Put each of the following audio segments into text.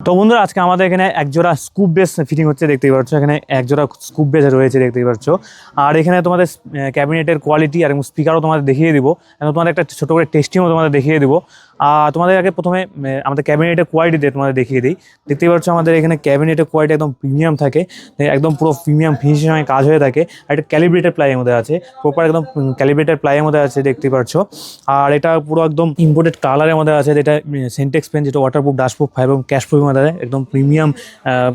তো বন্ধুরা আজকে আমাদের এখানে একজোড়া স্কুপ বেস ফিটিং হচ্ছে দেখতেই পাচ্ছ, এখানে একজোড়া স্কুপ বেস রয়েছে দেখতেই পাচ্ছ। আর এখানে তোমাদের ক্যাবিনেটের কোয়ালিটি আর স্পিকারও তোমাদের দেখিয়ে দিব, তোমাদের একটা ছোটো করে টেস্টিংও তোমাদের দেখিয়ে দিব। আর তোমাদের আগে প্রথমে আমাদের ক্যাবিনেটের কোয়ালিটি দিয়ে তোমাদের দেখিয়ে দিই। দেখতেই পাচ্ছ আমাদের এখানে ক্যাবিনেটের কোয়ালিটি একদম প্রিমিয়াম থাকে, একদম পুরো প্রিমিয়াম ফিনিশিং সঙ্গে কাজ হয়ে থাকে। আর এটা ক্যালিব্রেটেড প্লাইয়ের মধ্যে আছে, প্রপার একদম ক্যালিব্রেটেড প্লাইয়ের মধ্যে আছে দেখতেই পাচ্ছ। আর এটা পুরো একদম ইম্পোর্টেড কালারের মধ্যে আছে, যেটা সেন্টেক্স পেন, যেটা ওয়াটারপ্রুফ, ডাস্টপ্রুফ, ফাইবার এবং ক্যাশ প্রুফের মধ্যে একদম প্রিমিয়াম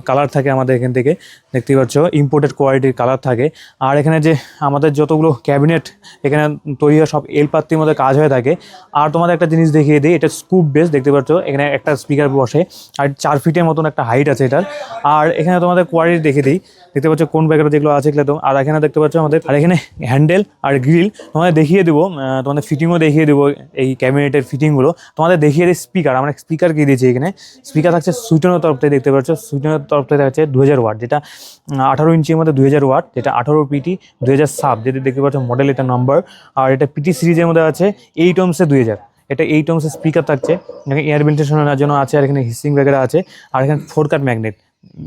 কালার থাকে আমাদের এখান থেকে। দেখতেই পাচ্ছ ইম্পোর্টেড কোয়ালিটির কালার থাকে। আর এখানে যে আমাদের যতগুলো ক্যাবিনেট এখানে তৈরি হয় সব এল পাত্তির মধ্যে কাজ হয়ে থাকে। আর তোমাদের একটা জিনিস দেখিয়ে দিই, এটা স্কুপ বেস দেখতে পাচ্ছ, এখানে একটা স্পিকার বসে আর 4 ফিটের মতন একটা হাইট আছে এটার। আর এখানে তোমাদের কোয়ালিটি দেখিয়ে দিই, দেখতে পাচ্ছ কোন ব্যাগের যেগুলো আছে এগুলো। আর এখানে দেখতে পাচ্ছ আমাদের, আর এখানে হ্যান্ডেল আর গ্রিল তোমাদের দেখিয়ে দেবো, তোমাদের ফিটিংও দেখিয়ে দেবো, এই ক্যাবিনেটের ফিটিংগুলো তোমাদের দেখিয়ে দিই। স্পিকার, আমরা স্পিকার কি দিয়েছি এখানে, স্পিকার থাকছে সুইটনের তরফ থেকে, দেখতে পাচ্ছ সুইটনের তরফ থেকে থাকছে 2000 ওয়াট, যেটা 18 ইঞ্চির মধ্যে 2000 ওয়াট, যেটা 18 পিটি 2000 সাব, যেটা দেখতে পাচ্ছ মডেল, এটা নাম্বার। আর এটা পিটি সিরিজের মধ্যে আছে 8 ohms 2000, এটা 8 ohms স্পিকার থাকছে, এখানে এয়ার ভেন্টিলেশনের জন্য আছে। আর এখানে হিসিং ব্যাগেরা আছে। আর এখানে 4 কাট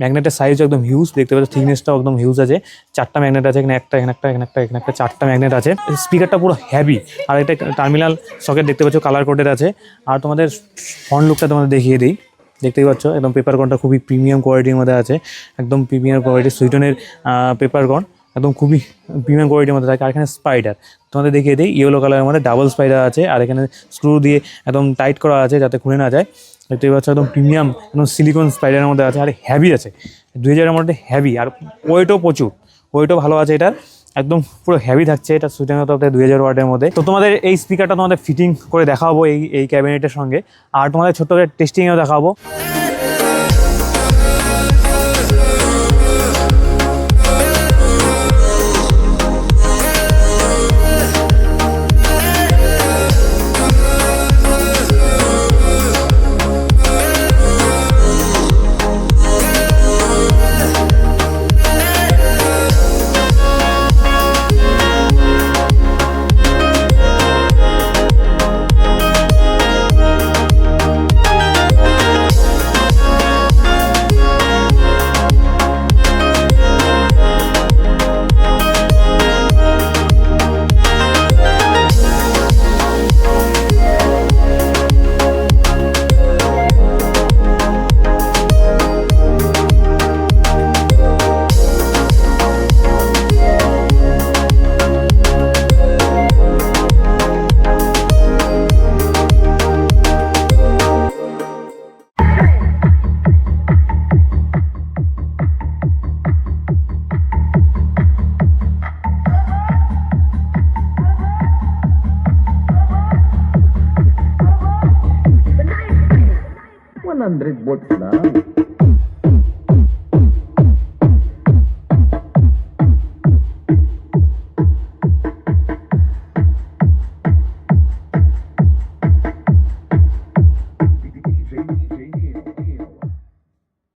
ম্যাগনেটের সাইজ একদম হিউজ, দেখতে পাচ্ছ থিকনেসটাও একদম হিউজ আছে। 4টা ম্যাগনেট আছে, এখানে একটা, এখানে একটা, এখানে একটা, এখানে একটা, 4টা ম্যাগনেট আছে। স্পিকারটা পুরো হেভি। আর এটা টার্মিনাল সকেট দেখতে পাচ্ছ কালার কোডের আছে। আর তোমাদের ফ্রন্ট লুকটা তোমাদের দেখিয়ে দিই, দেখতেই পাচ্ছ একদম পেপারকনটা খুবই প্রিমিয়াম কোয়ালিটির মধ্যে আছে, একদম প্রিমিয়াম কোয়ালিটি সুইটনের পেপারকন, একদম খুবই প্রিমিয়াম কোয়ালিটির মধ্যে থাকে। আর এখানে স্পাইডার তোমাদের দেখিয়ে দিই, ইয়েলো কালারের মধ্যে ডাবল স্পাইডার আছে। আর এখানে স্ক্রু দিয়ে একদম টাইট করা আছে যাতে খুলে না যায়, দেখতেই পাচ্ছ একদম প্রিমিয়াম, একদম সিলিকন স্পাইডারের মধ্যে আছে। আর হেভি আছে, 2000-এর মধ্যে হেভি। আর ওয়েটও প্রচুর, ওয়েটও ভালো আছে এটার, একদম পুরো হেভি থাকছে এটা সুইটেনের তরফে 2000 ওয়াটের মধ্যে। তো তোমাদের এই স্পিকারটা তোমাদের ফিটিং করে দেখাবো এই ক্যাবিনেটের সঙ্গে। আর তোমাদের ছোট্ট করে টেস্টিংও দেখাবো। $100 lang.